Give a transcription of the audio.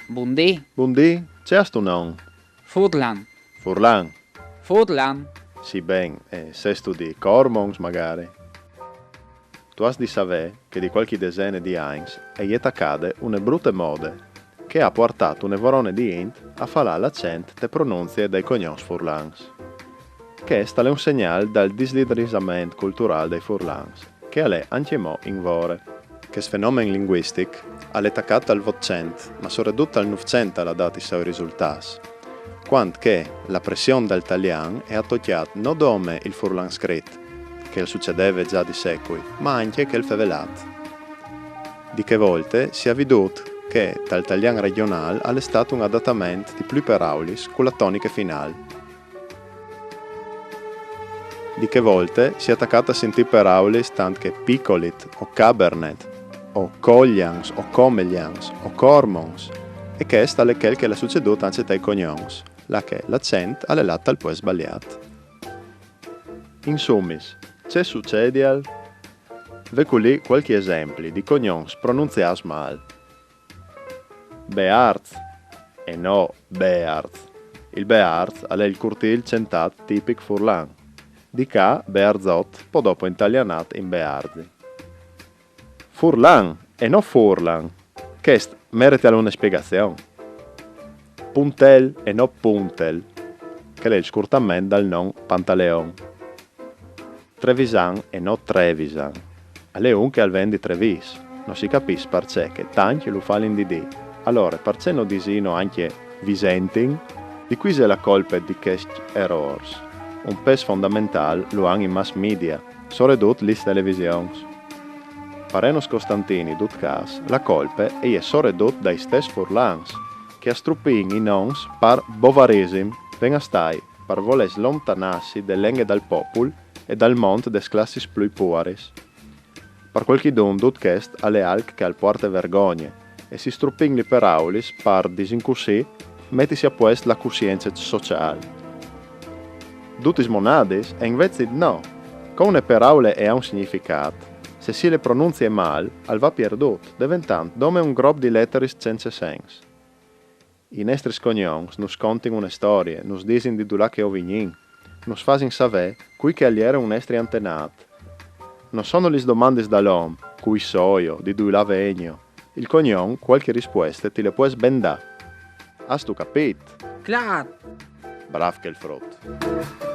Buondì. Buondì, c'è sto non? Furlan. Furlan. Furlan. Sì, ben, se studi Cormons magari. Tu has di sapere che di qualche decine di anni è accade una brutte mode che ha portato un vorone di int a fare l'accento te pronunzie dei cognoms furlans. Che è un segnale dal disliderizamento culturale dei furlans, che è anche mo in vore. Che fenomeno linguistico ha attaccato al vocent, ma soprattutto al novecento alla dati suoi risultati. Quanto che la pressione dell'italiano è attocchiata non come il furlan scritto, che succedeva già di secoli, ma anche che il fevelato. Di che volte si è veduto che dall'italiano regionale è stato un adattamento di più paraulis con la tonica finale. Di che volte si è attaccato a sentire paraulis tant che piccolit o cabernet, o coglians, o comelians, o cormons, e che è tale che è succeduto anche dai cognoms, la che l'accento è latta al poi sbagliato. In summis, c'è succede al? Vecco lì qualche esempio di cognoms pronunziati male. Bearz, e no Bearz. Il Bearz è il curtil centato tipico furlan. Di ca Bearzot, poi dopo italianato in Bearzi. Furlan e no Furlan, che merita una spiegazione. Puntel e no Puntel, che è il scurtamento dal nome Pantaleon. Trevisan e no Trevisan, alle un che al vendi Trevis, non si capisce perché che tanti lo fa l'indidì. Allora, perché non disino anche Visentin, di cui è la colpa di questi errori. Un peso fondamentale lo hanno i mass media, soprattutto le televisioni. Parenos Costantini, dut cas, la colpa è soprattutto dai stessi furlans, che a struppin i nons par bovaresim venga stai, per voler slontanarsi dell'enghe dal popolo e dal monte des classis più puaris. Per qualche don dut quest alle alc che al porta vergogne, e si struppin li per aulis par disincusì, mettisi a puest la coscienza sociale. Dutis monades e invece no, con le parole è un significato. Se si le pronunzie mal, al va perdut, diventando come un grob di letteris senza senso. I nostri cognoms nos contin una storia, nos disin di dulà che ovignin, nos fasin sapere cui che aliera un nostri antenato. Non sono le domande dall'uomo, cui soio, di dulà vegno. Il cognom, qualche risposta ti le puoi sbendà. Has tu capito? Clar. Brav che il frutto.